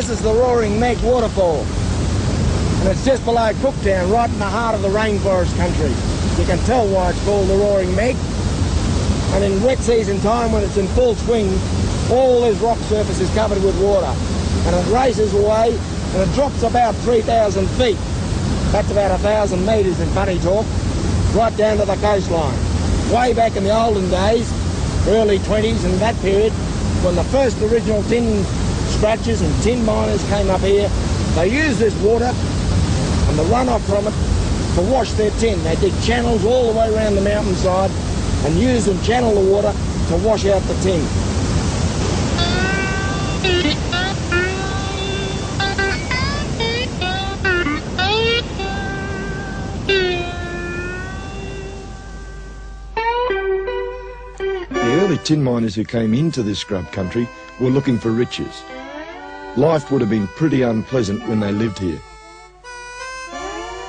This is the Roaring Meg waterfall, and it's just below Cooktown, right in the heart of the rainforest country. You can tell why it's called the Roaring Meg. And in wet season time, when it's in full swing, all this rock surface is covered with water, and it races away, and it drops about 3,000 feet. That's about 1,000 metres in funny talk, right down to the coastline. Way back in the olden days, early 20s and that period, when the first original tin scratchers and tin miners came up here, they used this water and the runoff from it to wash their tin. They dig channels all the way around the mountainside and use and channel the water to wash out the tin. The early tin miners who came into this scrub country were looking for riches. Life would have been pretty unpleasant when they lived here.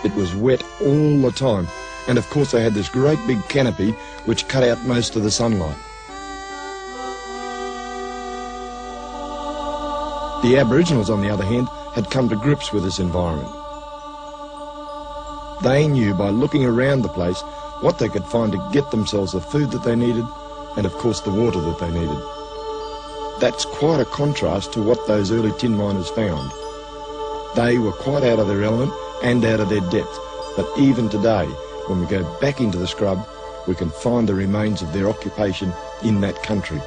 It was wet all the time, and of course they had this great big canopy which cut out most of the sunlight. The Aboriginals, on the other hand, had come to grips with this environment. They knew by looking around the place what they could find to get themselves the food that they needed, and of course the water that they needed. That's quite a contrast to what those early tin miners found. They were quite out of their element and out of their depth, but even today, when we go back into the scrub, we can find the remains of their occupation in that country.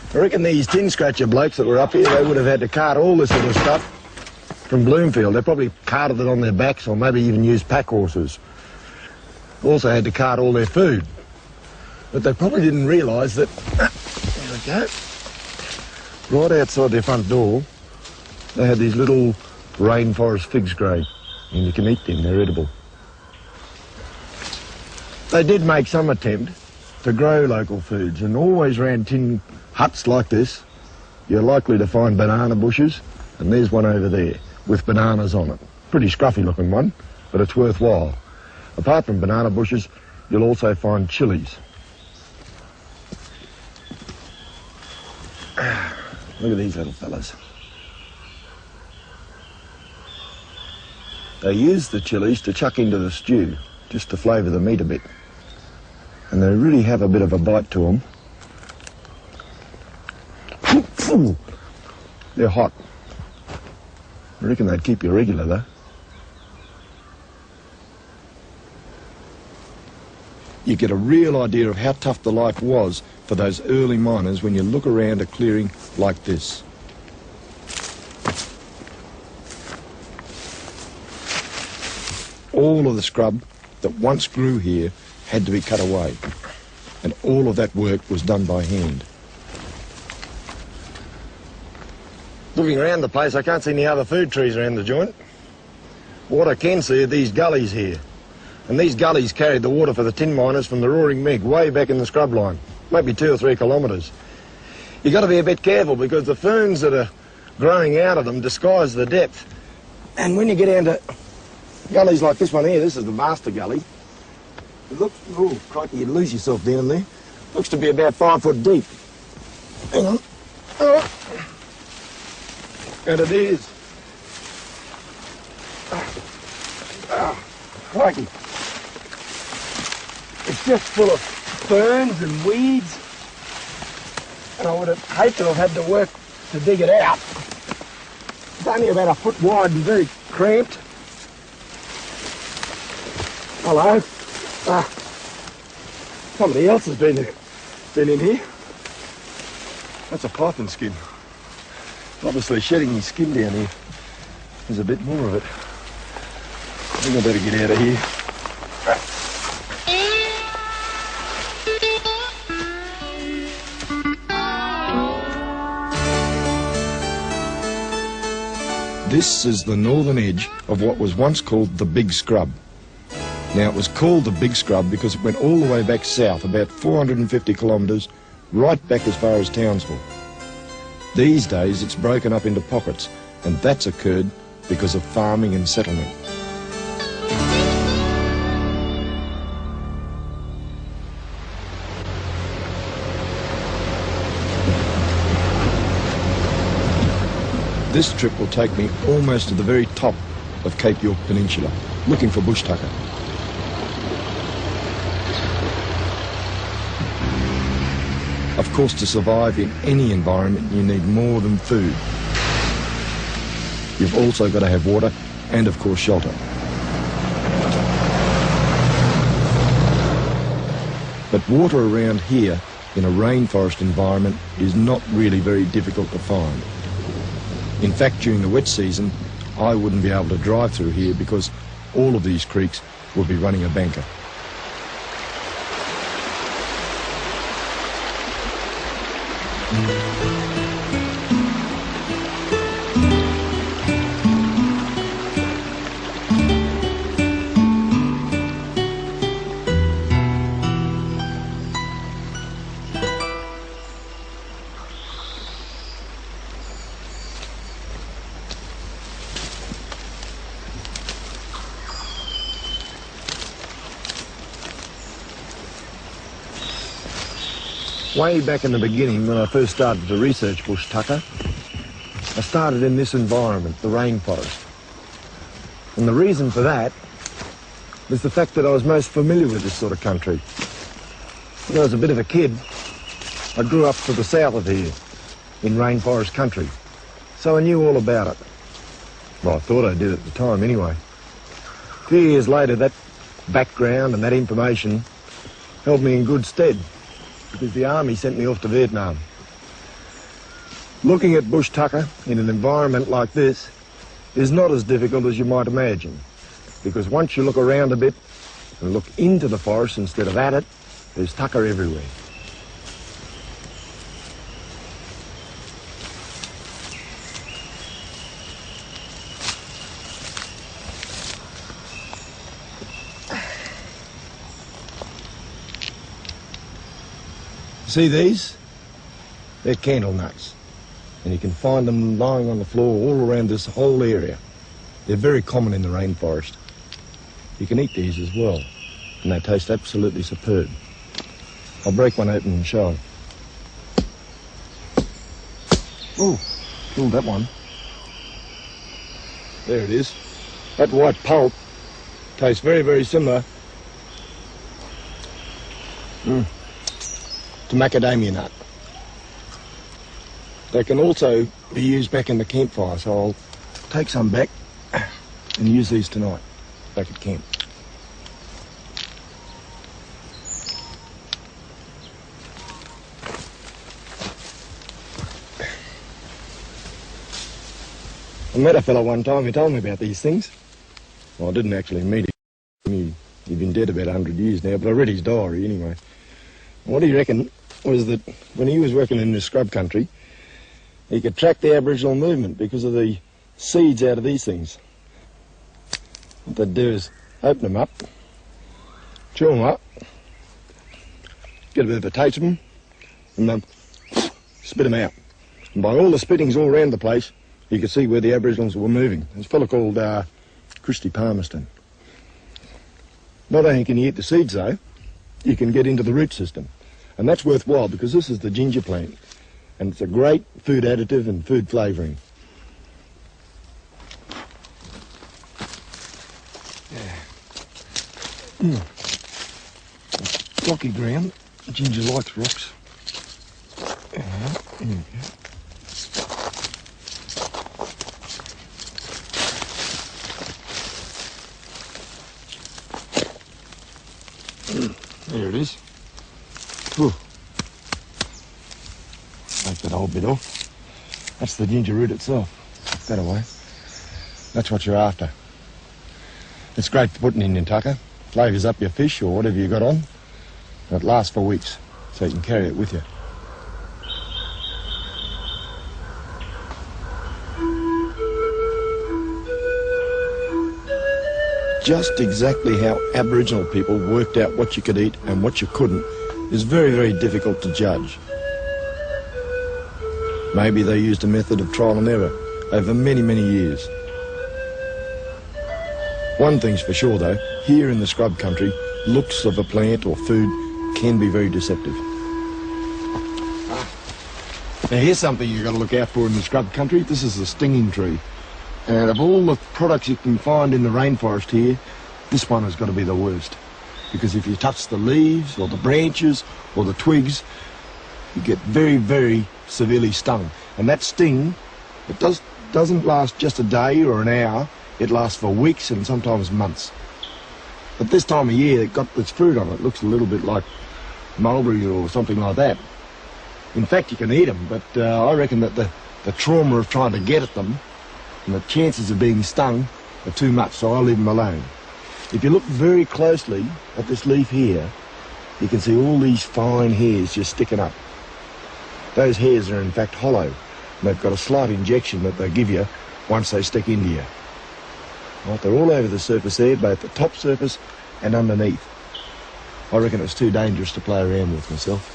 I reckon these tin scratcher blokes that were up here, they would have had to cart all this sort of stuff from Bloomfield. They probably carted it on their backs or maybe even used pack horses. Also had to cart all their food. But they probably didn't realise that, there we go, right outside their front door, they had these little rainforest figs growing, and you can eat them, they're edible. They did make some attempt to grow local foods, and always around tin huts like this, you're likely to find banana bushes, and there's one over there with bananas on it. Pretty scruffy looking one, but it's worthwhile. Apart from banana bushes, you'll also find chilies. Look at these little fellas. They use the chilies to chuck into the stew, just to flavour the meat a bit. And they really have a bit of a bite to them. They're hot. I reckon they'd keep you regular, though. You get a real idea of how tough the life was for those early miners when you look around a clearing like this. All of the scrub that once grew here had to be cut away, and all of that work was done by hand. Looking around the place, I can't see any other food trees around the joint. What I can see are these gullies here. And these gullies carried the water for the tin miners from the Roaring Meg way back in the scrub line, maybe 2 or 3 kilometres. You've got to be a bit careful because the ferns that are growing out of them disguise the depth. And when you get down to gullies like this one here, this is the master gully. It looks, oh crikey, you'd lose yourself down there. Looks to be about 5 foot deep. Hang on. Oh. And it is. Oh, crikey. It's just full of ferns and weeds. And I would have hoped to have had to work to dig it out. It's only about 1 foot wide and very cramped. Hello. Somebody else has been in here. That's a python skin. Obviously shedding his skin down here. There's a bit more of it. I think I better get out of here. This is the northern edge of what was once called the Big Scrub. Now, it was called the Big Scrub because it went all the way back south, about 450 kilometres, right back as far as Townsville. These days, it's broken up into pockets, and that's occurred because of farming and settlement. This trip will take me almost to the very top of Cape York Peninsula, looking for bush tucker. Of course, to survive in any environment, you need more than food. You've also got to have water and, of course, shelter. But water around here in a rainforest environment is not really very difficult to find. In fact, during the wet season, I wouldn't be able to drive through here because all of these creeks would be running a banker. Way back in the beginning, when I first started to research bush tucker, I started in this environment, the rainforest. And the reason for that was the fact that I was most familiar with this sort of country. When I was a bit of a kid, I grew up to the south of here, in rainforest country, so I knew all about it. Well, I thought I did at the time anyway. A few years later, that background and that information held me in good stead, because the army sent me off to Vietnam. Looking at bush tucker in an environment like this is not as difficult as you might imagine, because once you look around a bit and look into the forest instead of at it, there's tucker everywhere. See these? They're candle nuts, and you can find them lying on the floor all around this whole area. They're very common in the rainforest. You can eat these as well, and they taste absolutely superb. I'll break one open and show it. Oh, killed that one. There it is. That white pulp tastes very, very similar to macadamia nut. They can also be used back in the campfire, so I'll take some back and use these tonight back at camp. I met a fellow one time who told me about these things. Well, I didn't actually meet him. He'd been dead about 100 years now, but I read his diary anyway. What he reckoned was that when he was working in the scrub country, he could track the Aboriginal movement because of the seeds out of these things. What they'd do is open them up, chew them up, get a bit of a taste of them, and then spit them out. And by all the spittings all around the place, you could see where the Aboriginals were moving. There's a fellow called Christy Palmerston. Not only can you eat the seeds, though, you can get into the root system. And that's worthwhile because this is the ginger plant, and it's a great food additive and food flavouring. Rocky ground. Ginger likes rocks. There it is. Whew. Make that old bit off. That's the ginger root itself. That away. That's what you're after. It's great for putting in your tucker. Flavours up your fish or whatever you got on. And it lasts for weeks, so you can carry it with you. Just exactly how Aboriginal people worked out what you could eat and what you couldn't is very, very difficult to judge. Maybe they used a method of trial and error over many, many years. One thing's for sure though, here in the scrub country, looks of a plant or food can be very deceptive. Now here's something you've got to look out for in the scrub country. This is the stinging tree. And of all the products you can find in the rainforest here, this one has got to be the worst. Because if you touch the leaves or the branches or the twigs, you get very, very severely stung. And that sting, it doesn't last just a day or an hour, it lasts for weeks and sometimes months. But this time of year, it got this fruit on it. It looks a little bit like mulberries or something like that. In fact, you can eat them, but I reckon that the trauma of trying to get at them and the chances of being stung are too much, so I'll leave them alone. If you look very closely at this leaf here, you can see all these fine hairs just sticking up. Those hairs are in fact hollow, and they've got a slight injection that they give you once they stick into you. Right, they're all over the surface there, both the top surface and underneath. I reckon it's too dangerous to play around with myself.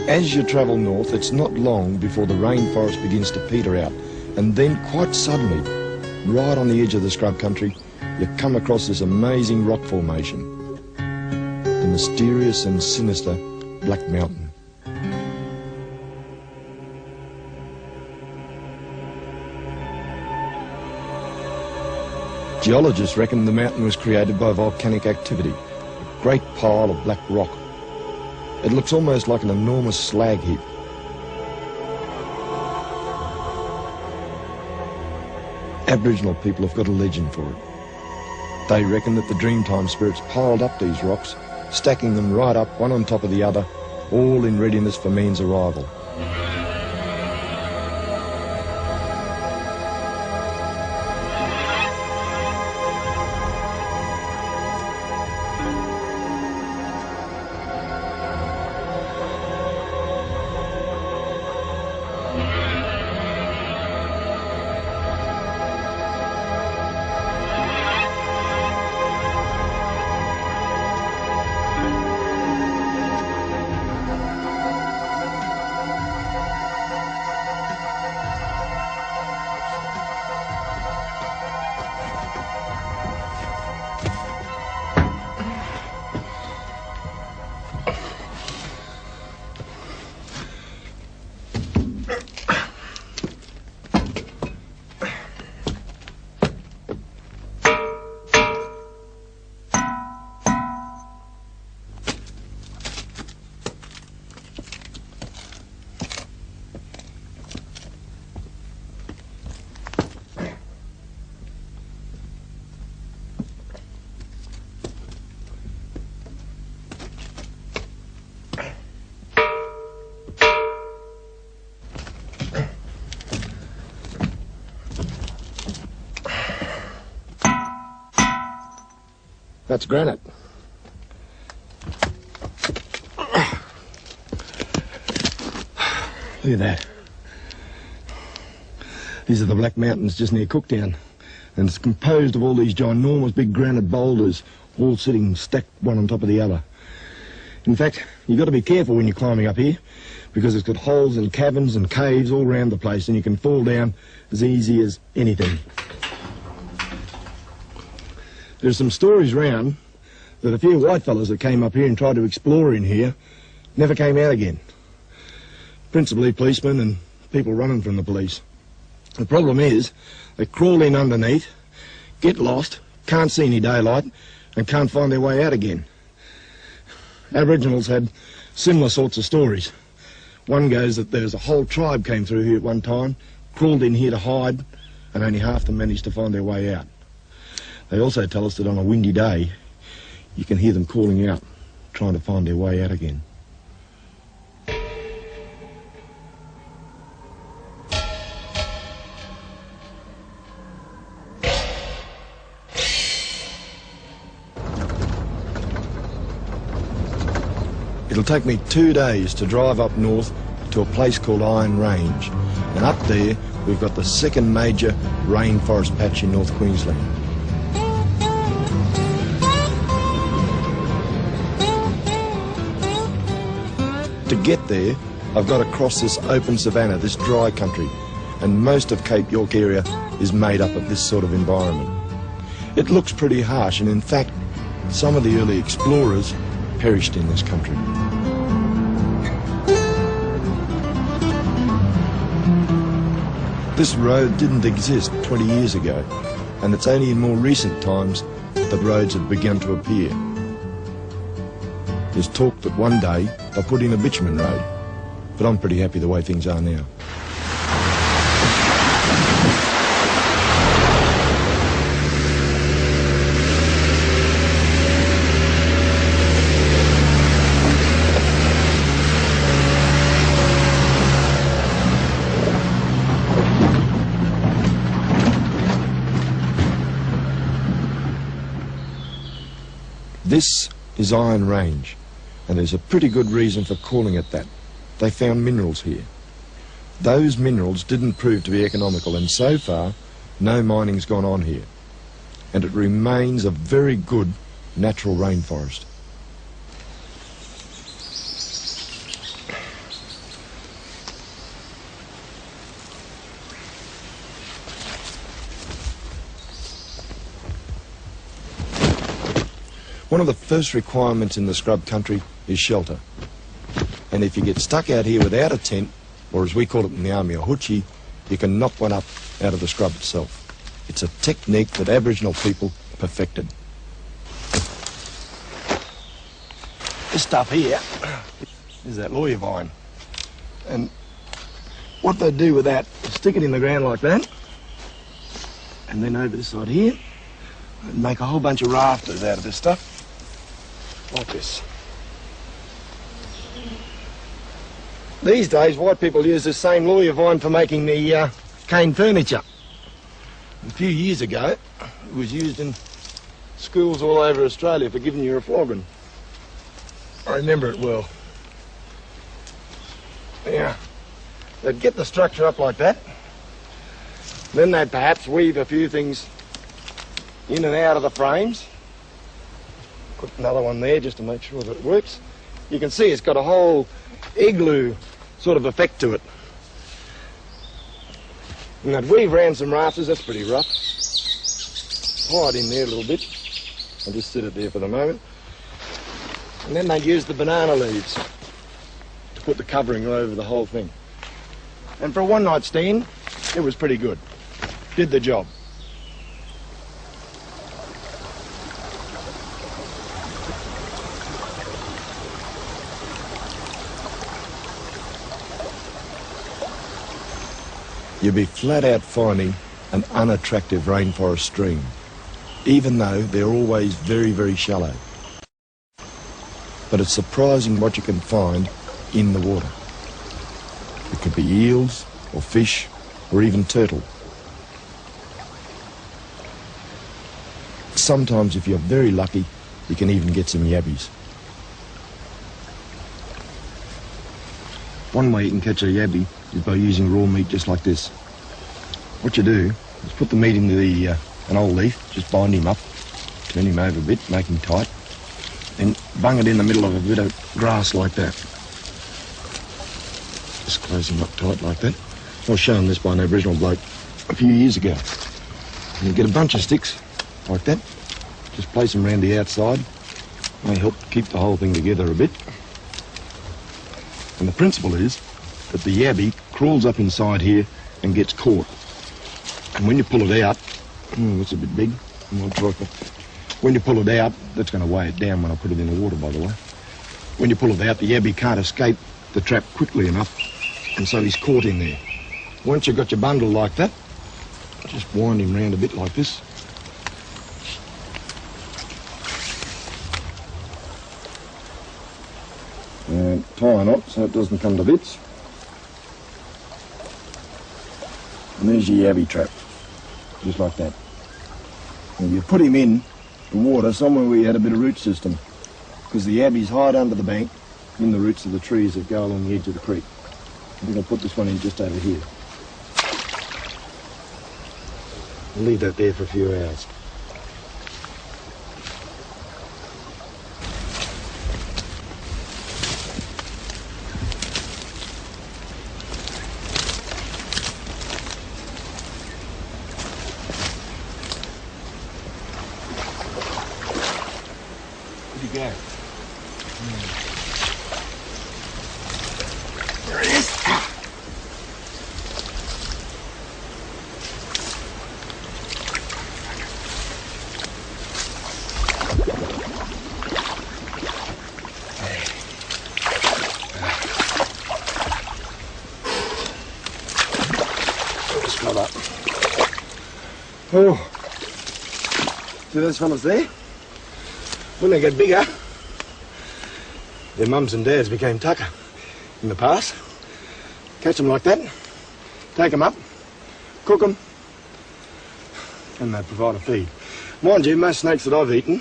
As you travel north, it's not long before the rainforest begins to peter out, and then quite suddenly, right on the edge of the scrub country, you come across this amazing rock formation, the mysterious and sinister Black Mountain. Geologists reckon the mountain was created by volcanic activity, a great pile of black rock. It looks almost like an enormous slag heap. Aboriginal people have got a legend for it. They reckon that the Dreamtime spirits piled up these rocks, stacking them right up, one on top of the other, all in readiness for man's arrival. That's granite. Look at that. These are the Black Mountains just near Cooktown. And it's composed of all these ginormous big granite boulders, all sitting stacked one on top of the other. In fact, you've got to be careful when you're climbing up here, because it's got holes and caverns and caves all around the place, and you can fall down as easy as anything. There's some stories round that a few whitefellas that came up here and tried to explore in here never came out again. Principally policemen and people running from the police. The problem is, they crawl in underneath, get lost, can't see any daylight, and can't find their way out again. Aboriginals had similar sorts of stories. One goes that there's a whole tribe came through here at one time, crawled in here to hide, and only half them manage to find their way out. They also tell us that on a windy day, you can hear them calling out, trying to find their way out again. It'll take me 2 days to drive up north to a place called Iron Range. And up there, we've got the second major rainforest patch in North Queensland. To get there, I've got to cross this open savanna, this dry country, and most of Cape York area is made up of this sort of environment. It looks pretty harsh, and in fact, some of the early explorers perished in this country. This road didn't exist 20 years ago, and it's only in more recent times that roads have begun to appear. There's talk that one day they'll put in a bitumen road, but I'm pretty happy the way things are now. This is Iron Range, and there's a pretty good reason for calling it that. They found minerals here. Those minerals didn't prove to be economical, and so far, no mining's gone on here. And it remains a very good natural rainforest. One of the first requirements in the scrub country is shelter. And if you get stuck out here without a tent, or as we call it in the army, a hoochie, you can knock one up out of the scrub itself. It's a technique that Aboriginal people perfected. This stuff here is that lawyer vine. And what they do with that is stick it in the ground like that, and then over this side here, and make a whole bunch of rafters out of this stuff. Like this. These days, white people use this same lawyer vine for making the cane furniture. A few years ago, it was used in schools all over Australia for giving you a flogging. I remember it well. Yeah, they'd get the structure up like that. Then they'd perhaps weave a few things in and out of the frames. Put another one there just to make sure that it works. You can see it's got a whole igloo sort of effect to it. And they'd weave around some rafters, that's pretty rough. Tie it in there a little bit. I'll just sit it there for the moment. And then they'd use the banana leaves to put the covering over the whole thing. And for a one-night stand, it was pretty good. Did the job. You'll be flat out finding an unattractive rainforest stream, even though they're always very, very shallow. But it's surprising what you can find in the water. It could be eels, or fish, or even turtle. Sometimes, if you're very lucky, you can even get some yabbies. One way you can catch a yabby is by using raw meat just like this. What you do is put the meat into an old leaf, just bind him up, turn him over a bit, make him tight, then bung it in the middle of a bit of grass like that. Just close him up tight like that. I was shown this by an Aboriginal bloke a few years ago. And you get a bunch of sticks like that, just place them around the outside. They help keep the whole thing together a bit. And the principle is that the yabby crawls up inside here and gets caught. And when you pull it out, that's a bit big. When you pull it out, that's going to weigh it down when I put it in the water, by the way. When you pull it out, the yabby can't escape the trap quickly enough, and so he's caught in there. Once you've got your bundle like that, Just wind him round a bit like this. And tie a knot so it doesn't come to bits. And there's your yabby trap, just like that. And you put him in the water somewhere where you had a bit of root system, because the yabbies hide under the bank in the roots of the trees that go along the edge of the creek. I'm going to put this one in just over here. We'll leave that there for a few hours. Where'd he go? There he is. Oh, see those fellas there? When they get bigger, their mums and dads became tucker in the past. Catch them like that, take them up, cook them, and they provide a feed. Mind you, most snakes that I've eaten,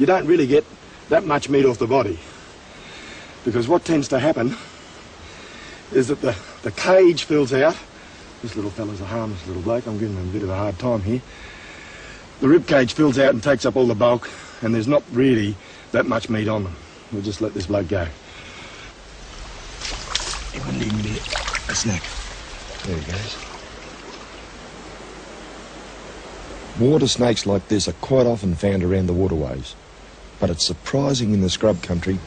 you don't really get that much meat off the body, because what tends to happen is that the cage fills out. This little fella's a harmless little bloke. I'm giving him a bit of a hard time here. The rib cage fills out and takes up all the bulk, and there's not really that much meat on them. We'll just let this bloke go. He wouldn't even be a snack. There he goes. Water snakes like this are quite often found around the waterways, but it's surprising in the scrub country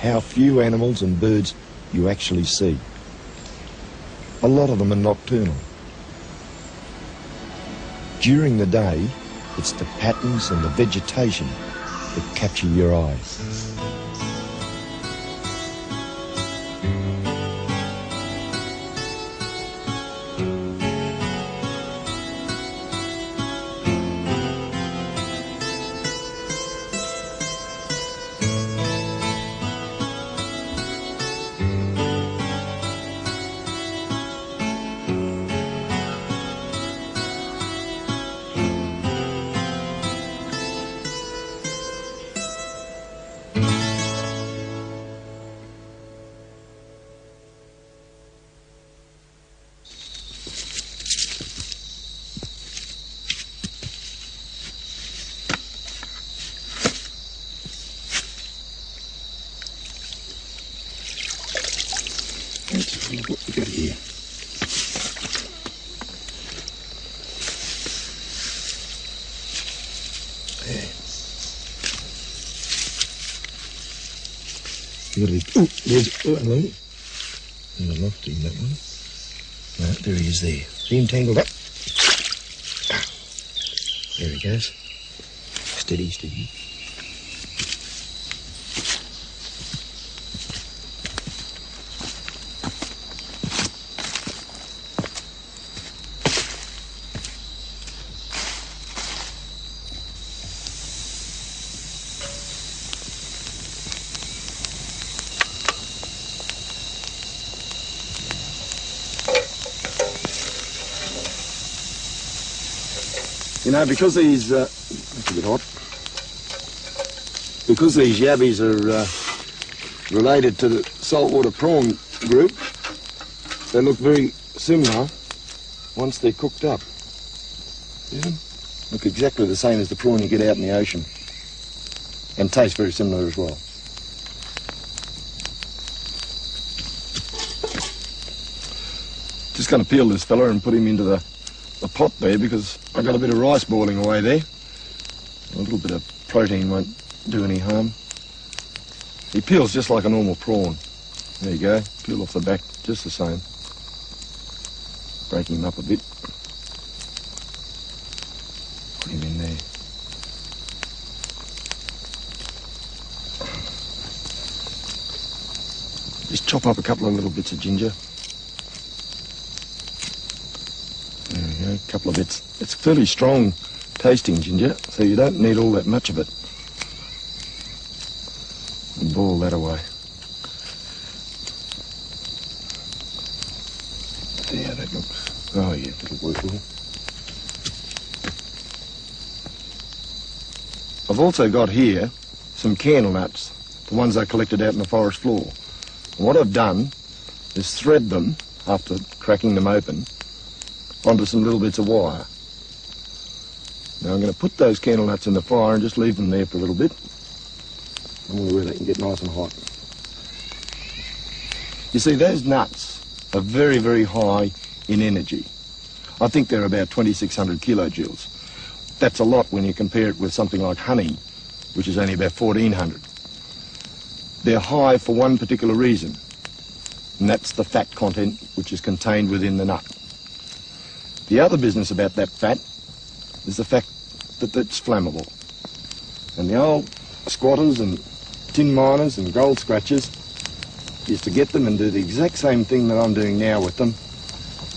how few animals and birds you actually see. A lot of them are nocturnal. During the day, it's the patterns and the vegetation that capture your eye. Let's see what we got here. There. Oh, there's, oh, hello. There's a lofty in that one. No, there he is there. See him tangled up? There he goes. Steady, steady. You know, because these, that's a bit hot, because these yabbies are related to the saltwater prawn group, they look very similar once they're cooked up. See them? Look exactly the same as the prawn you get out in the ocean, and taste very similar as well. Just going to peel this fella and put him into the pot there, because I've got a bit of rice boiling away there. A little bit of protein won't do any harm. He peels just like a normal prawn. There you go, peel off the back just the same. Break him up a bit. Put him in there. Just chop up a couple of little bits of ginger. There we go. couple of bits. It's fairly strong tasting ginger, so you don't need all that much of it. And boil that away. There, that looks... Oh yeah, it'll work well. I've also got here some candle nuts, the ones I collected out in the forest floor. And what I've done is thread them, after cracking them open, onto some little bits of wire. Now I'm going to put those candle nuts in the fire and just leave them there for a little bit. I wonder where they can get nice and hot. You see, those nuts are very, very high in energy. I think they're about 2,600 kilojoules. That's a lot when you compare it with something like honey, which is only about 1,400. They're high for one particular reason, and that's the fat content which is contained within the nut. The other business about that fat is the fact that it's flammable. And the old squatters and tin miners and gold scratchers used to get them and do the exact same thing that I'm doing now with them,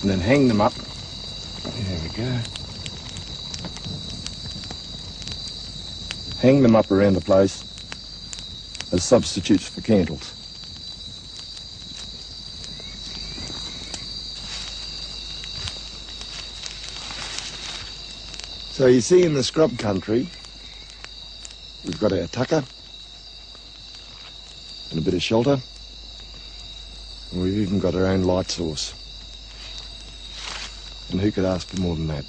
and then hang them up. There we go. Hang them up around the place as substitutes for candles. So you see, in the scrub country, we've got our tucker and a bit of shelter, and we've even got our own light source. And who could ask for more than that?